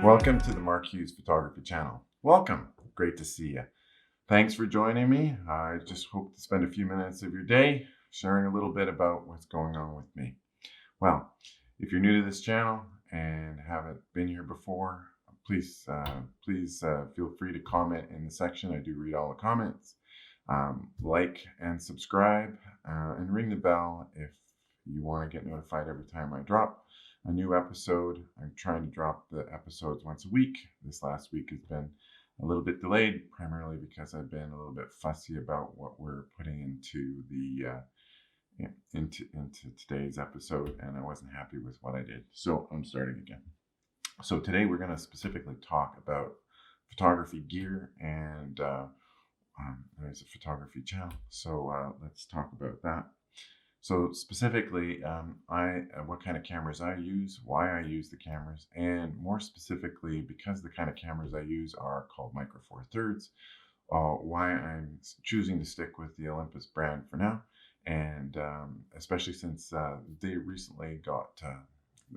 Welcome to the Mark Hughes Photography channel. Welcome. Great to see you. Thanks for joining me. I just hope to spend a few minutes of your day sharing a little bit about what's going on with me. Well, if you're new to this channel and haven't been here before, please feel free to comment in the section. I do read all the comments. Like and subscribe and ring the bell if you want to get notified every time I drop a new episode. I'm trying to drop the episodes once a week. This last week has been a little bit delayed, primarily because I've been a little bit fussy about what we're putting into the into today's episode, and I wasn't happy with what I did. So I'm starting again. So today we're going to specifically talk about photography gear, and there's a photography channel. So let's talk about that. So specifically, what kind of cameras I use, why I use the cameras, and more specifically, because the kind of cameras I use are called Micro Four Thirds, why I'm choosing to stick with the Olympus brand for now, and especially since they recently got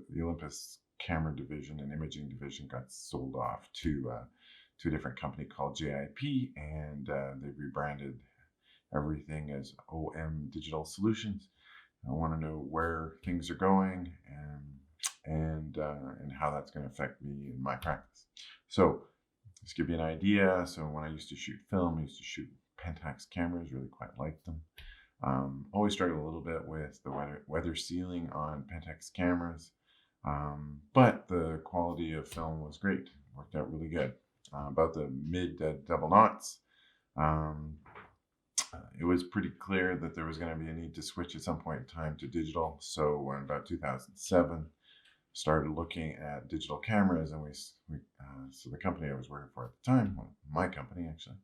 the Olympus camera division and imaging division got sold off to a different company called JIP, and they rebranded everything as OM Digital Solutions. I want to know where things are going and how that's going to affect me in my practice. So just give you an idea. So when I used to shoot film, I used to shoot Pentax cameras, really quite liked them. Always struggled a little bit with the weather sealing on Pentax cameras, but the quality of film was great. Worked out really good. About the mid double knots. It was pretty clear that there was going to be a need to switch at some point in time to digital. So in about 2007, started looking at digital cameras, and so the company I was working for at the time, well, my company actually,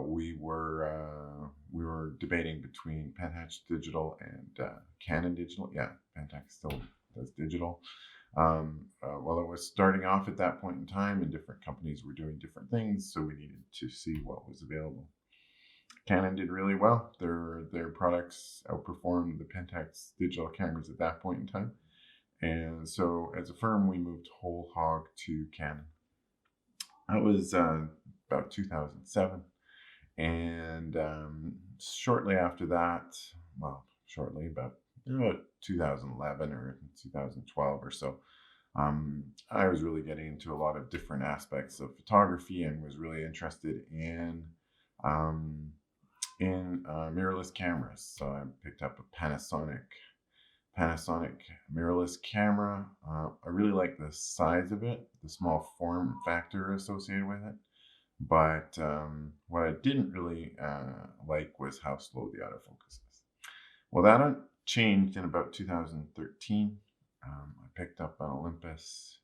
we were debating between Pentax digital and Canon digital. Yeah, Pentax still does digital. Well, it was starting off at that point in time, and different companies were doing different things, so we needed to see what was available. Canon did really well. Their products outperformed the Pentax digital cameras at that point in time. And so as a firm, we moved whole hog to Canon. That was about 2007. And shortly after that, about 2011 or 2012 or so, I was really getting into a lot of different aspects of photography and was really interested in mirrorless cameras. So I picked up a Panasonic mirrorless camera. I really like the size of it, the small form factor associated with it. But what I didn't really like was how slow the autofocus is. Well, that changed in about 2013. I picked up an Olympus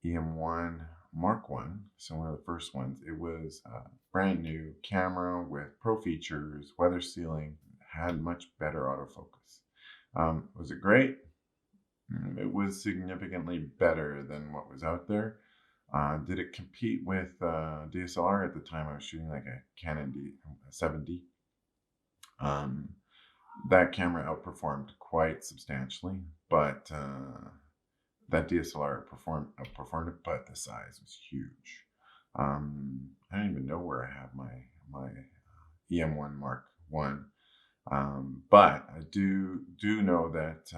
EM1 Mark 1, so one of the first ones. It was a brand new camera with pro features, weather sealing, had much better autofocus. Was it great? It was significantly better than what was out there. Did it compete with DSLR? At the time I was shooting like a Canon 7D. That camera outperformed quite substantially, but that DSLR outperformed it, but the size was huge. I don't even know where I have my EM1 Mark 1, but I do know that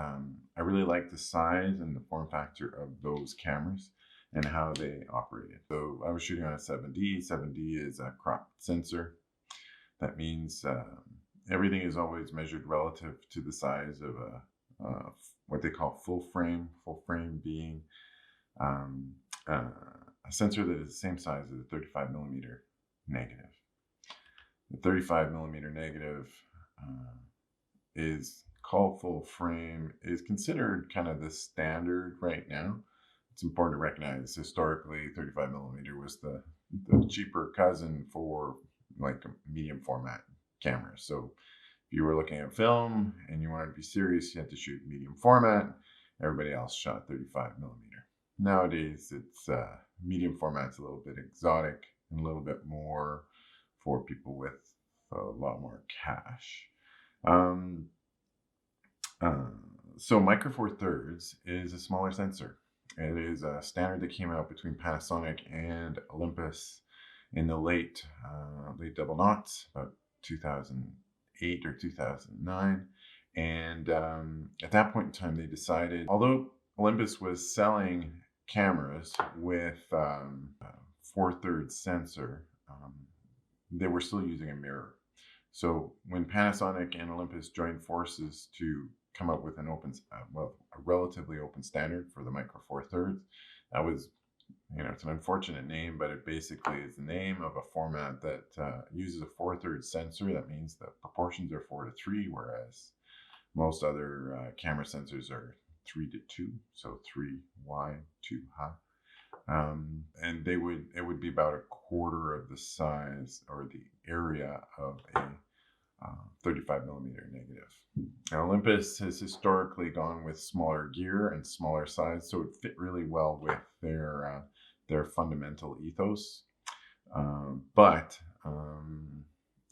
I really like the size and the form factor of those cameras and how they operated. So I was shooting on a 7D. 7D is a cropped sensor. That means everything is always measured relative to the size of what they call full frame. Full frame being a sensor that is the same size as a 35 millimeter negative. The 35 millimeter negative is called full frame, is considered kind of the standard right now. It's important to recognize historically 35 millimeter was the cheaper cousin for like a medium format camera. So if you were looking at film and you wanted to be serious, you had to shoot medium format. Everybody else shot 35 millimeter. Nowadays, it's medium format's a little bit exotic and a little bit more for people with a lot more cash. So Micro Four Thirds is a smaller sensor. It is a standard that came out between Panasonic and Olympus in the late double noughts, about 2008 or 2009. And at that point in time, they decided, although Olympus was selling cameras with 4/3 sensor, they were still using a mirror. So when Panasonic and Olympus joined forces to come up with an a relatively open standard for the micro 4/3, that was, it's an unfortunate name, but it basically is the name of a format that uses a 4/3 sensor. That means the proportions are 4:3, whereas most other camera sensors are 3:2, so 3 wide, 2 high. And it would be about a quarter of the size or the area of a 35 millimeter negative. Now, Olympus has historically gone with smaller gear and smaller size, so it fit really well with their fundamental ethos. But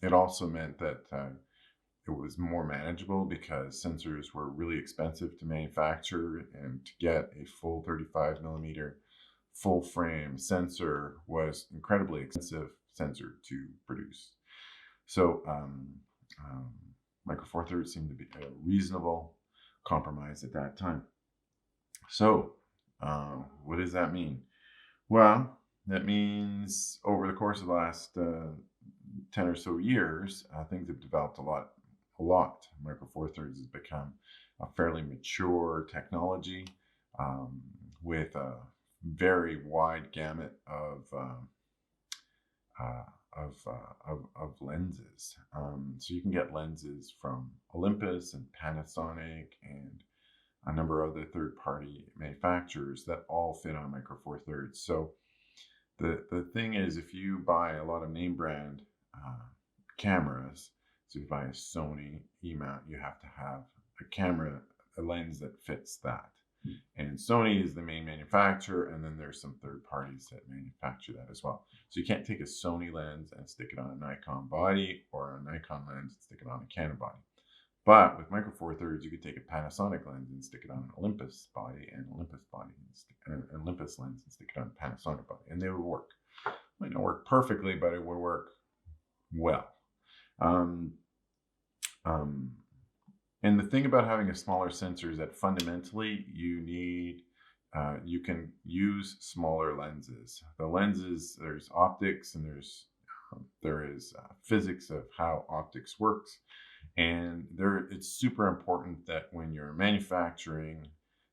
it also meant that it was more manageable because sensors were really expensive to manufacture, and to get a full 35 millimeter full frame sensor was incredibly expensive sensor to produce. So micro 4/3 seemed to be a reasonable compromise at that time. So what does that mean? Well, that means over the course of the last 10 or so years, things have developed a lot. Micro 4/3 has become a fairly mature technology with a very wide gamut of lenses. So you can get lenses from Olympus and Panasonic and a number of other third-party manufacturers that all fit on micro 4/3. So the thing is, if you buy a lot of name brand cameras, so if you buy a Sony E-mount, you have to have a lens that fits that. And Sony is the main manufacturer, and then there's some third parties that manufacture that as well. So you can't take a Sony lens and stick it on a Nikon body, or a Nikon lens and stick it on a Canon body. But with micro 4/3, you could take a Panasonic lens and stick it on an Olympus body, and Olympus lens and stick it on a Panasonic body, and they would work. It might not work perfectly, but it would work well. And the thing about having a smaller sensor is that fundamentally you can use smaller lenses. The lenses, there's optics, and there is physics of how optics works. And it's super important that when you're manufacturing,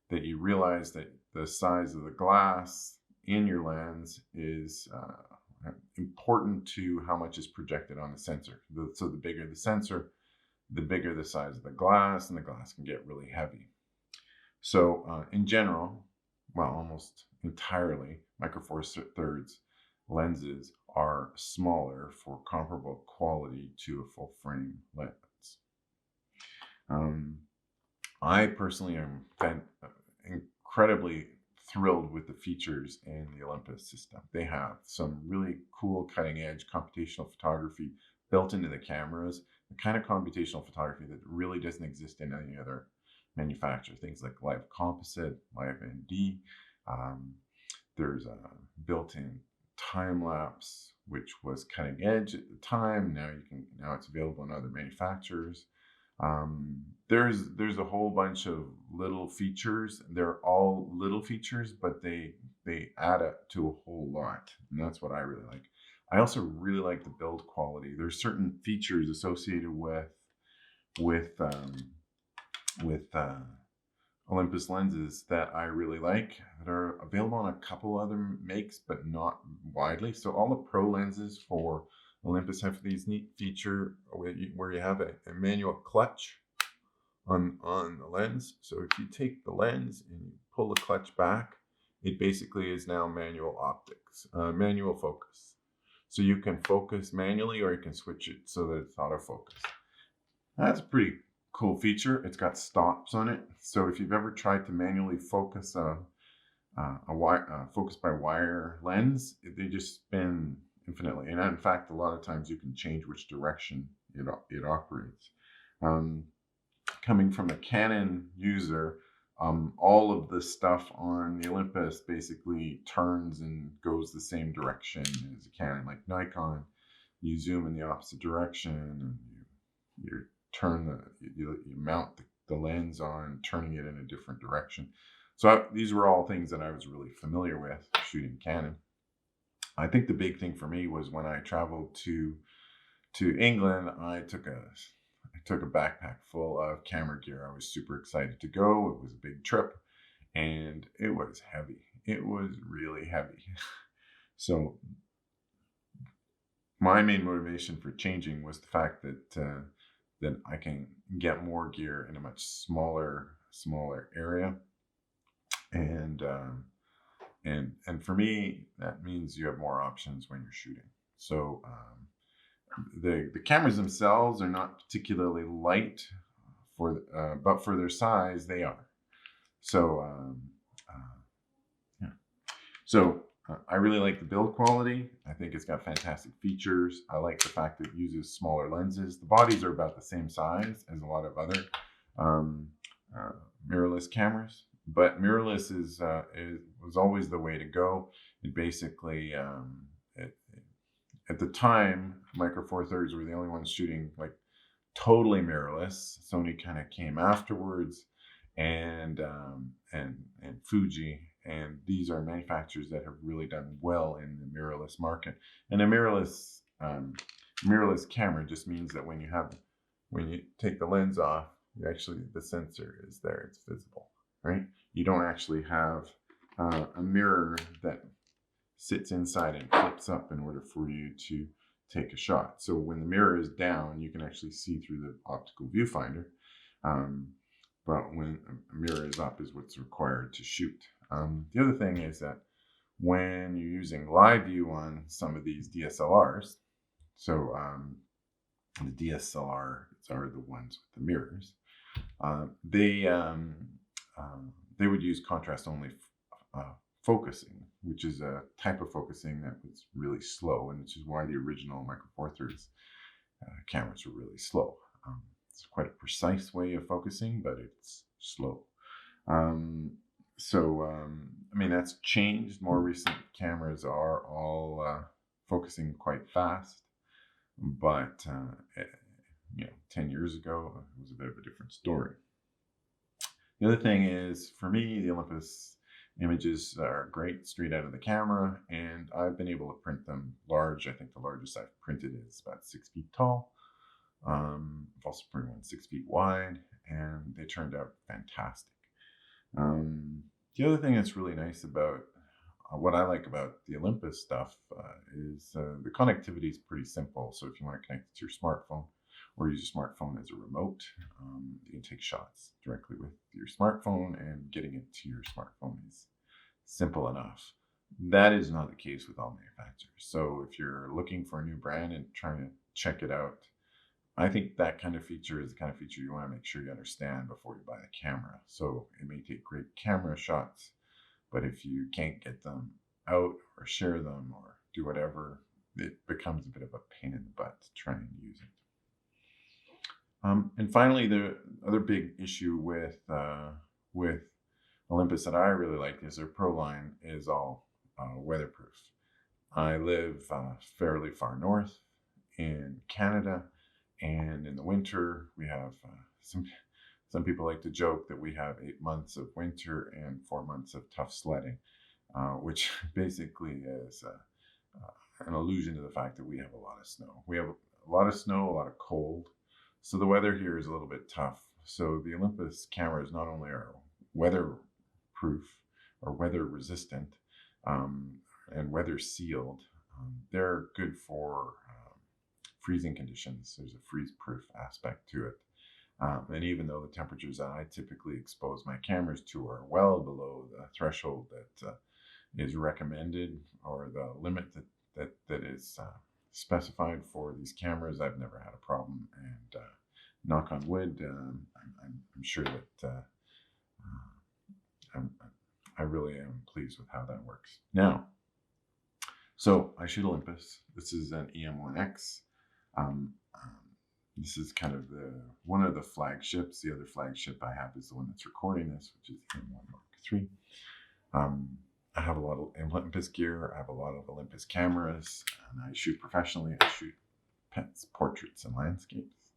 that you realize that the size of the glass in your lens is important to how much is projected on the sensor. So the bigger the sensor, the bigger the size of the glass, and the glass can get really heavy. So in general, well, almost entirely, micro 4/3 lenses are smaller for comparable quality to a full frame lens. I personally am incredibly thrilled with the features in the Olympus system. They have some really cool cutting edge computational photography built into the cameras, the kind of computational photography that really doesn't exist in any other manufacturer. Things like live composite, live ND. There's a built-in time lapse, which was cutting edge at the time. Now it's available in other manufacturers. There's a whole bunch of little features. They're all little features, but they add up to a whole lot, and that's what I really like. I also really like the build quality. There's certain features associated with Olympus lenses that I really like, that are available on a couple other makes, but not widely. So all the pro lenses for Olympus have these neat feature where you have a manual clutch on the lens. So if you take the lens and you pull the clutch back, it basically is now manual focus. So you can focus manually, or you can switch it so that it's autofocus. That's a pretty cool feature. It's got stops on it. So if you've ever tried to manually focus a focus by wire lens, they just spin infinitely. And in fact, a lot of times you can change which direction it operates. Coming from a Canon user, All of the stuff on the Olympus basically turns and goes the same direction as a Canon. Like Nikon, you zoom in the opposite direction and you turn you mount the lens on, turning it in a different direction. So these were all things that I was really familiar with shooting Canon. I think the big thing for me was when I traveled to England, I took a backpack full of camera gear. I was super excited to go. It was a big trip and it was heavy. It was really heavy. So my main motivation for changing was the fact that I can get more gear in a much smaller area, and for me that means you have more options when you're shooting. So the cameras themselves are not particularly light but for their size they are. So yeah. So I really like the build quality. I think it's got fantastic features. I like the fact that it uses smaller lenses. The bodies are about the same size as a lot of other mirrorless cameras, but mirrorless was always the way to go. It basically, at the time, Micro Four Thirds were the only ones shooting like totally mirrorless. Sony kind of came afterwards, and Fuji. And these are manufacturers that have really done well in the mirrorless market. And a mirrorless camera just means that when you take the lens off, the sensor is there; it's visible, right? You don't actually have a mirror that sits inside and flips up in order for you to take a shot. So when the mirror is down, you can actually see through the optical viewfinder. But when a mirror is up is what's required to shoot. The other thing is that when you're using live view on some of these DSLRs, so the DSLRs are the ones with the mirrors, they would use contrast only focusing, which is a type of focusing that was really slow, and which is why the original Micro Four Thirds cameras were really slow. It's quite a precise way of focusing, but it's slow. I mean, that's changed. More recent cameras are all focusing quite fast, but 10 years ago, it was a bit of a different story. The other thing is, for me, the Olympus images are great straight out of the camera, and I've been able to print them large. I think the largest I've printed is about 6 feet tall. I've also printed one 6 feet wide, and they turned out fantastic. The other thing that's really nice about what I like about the Olympus stuff is the connectivity is pretty simple. So if you want to connect it to your smartphone or use your smartphone as a remote, you can take shots directly with your smartphone, and getting it to your smartphone is simple enough. That is not the case with all manufacturers. So if you're looking for a new brand and trying to check it out, I think that kind of feature is the kind of feature you want to make sure you understand before you buy the camera. So it may take great camera shots, but if you can't get them out or share them or do whatever, it becomes a bit of a pain in the butt to try and use it. And finally, the other big issue with Olympus that I really like is their Pro line is all weatherproof. I live fairly far north in Canada, and in the winter we have some people like to joke that we have 8 months of winter and 4 months of tough sledding, which basically is an allusion to the fact that we have a lot of snow. We have a lot of snow, a lot of cold. So the weather here is a little bit tough. So the Olympus cameras not only are weatherproof or weather resistant and weather sealed, they're good for freezing conditions. There's a freeze-proof aspect to it. And even though the temperatures that I typically expose my cameras to are well below the threshold that is recommended or the limit that is specified for these cameras, I've never had a problem. And knock on wood, I'm sure that I really am pleased with how that works. Now, so I shoot Olympus. This is an EM1X. This is kind of one of the flagships. The other flagship I have is the one that's recording this, which is the EM1 Mark 3. I have a lot of Olympus gear. I have a lot of Olympus cameras, and I shoot professionally. I shoot pets, portraits, and landscapes.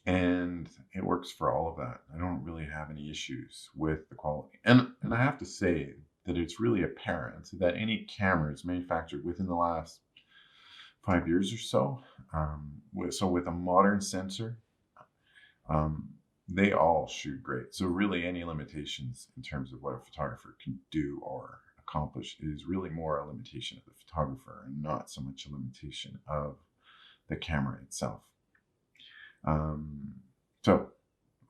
And it works for all of that. I don't really have any issues with the quality. And I have to say that it's really apparent that any cameras manufactured within the last 5 years or so, with a modern sensor, they all shoot great. So really any limitations in terms of what a photographer can do or accomplish is really more a limitation of the photographer and not so much a limitation of the camera itself. So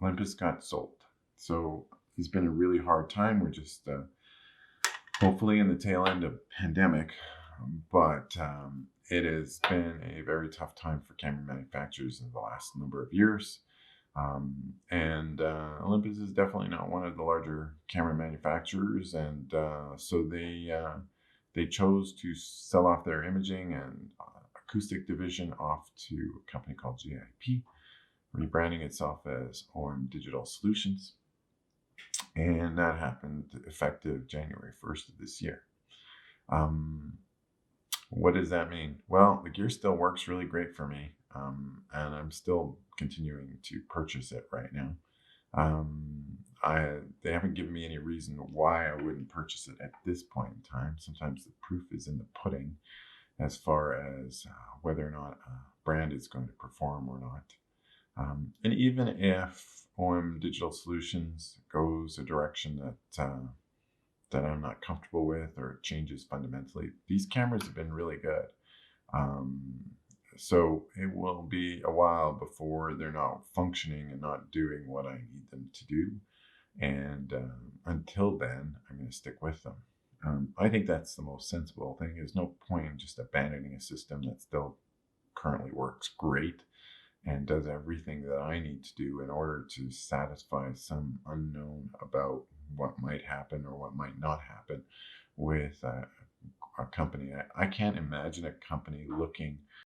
Olympus got sold. So it's been a really hard time. We're just hopefully in the tail end of pandemic, but it has been a very tough time for camera manufacturers in the last number of years. And Olympus is definitely not one of the larger camera manufacturers, and so they chose to sell off their imaging and acoustic division off to a company called GIP, rebranding itself as OM Digital Solutions. And that happened effective January 1st of this year. What does that mean? Well, the gear still works really great for me, and I'm still continuing to purchase it right now. They haven't given me any reason why I wouldn't purchase it at this point in time. Sometimes the proof is in the pudding as far as whether or not a brand is going to perform or not. And even if OM Digital Solutions goes a direction that I'm not comfortable with or changes fundamentally, these cameras have been really good. So it will be a while before they're not functioning and not doing what I need them to do. And until then, I'm going to stick with them. I think that's the most sensible thing. There's no point in just abandoning a system that still currently works great and does everything that I need to do in order to satisfy some unknown about what might happen or what might not happen with a company. I can't imagine a company looking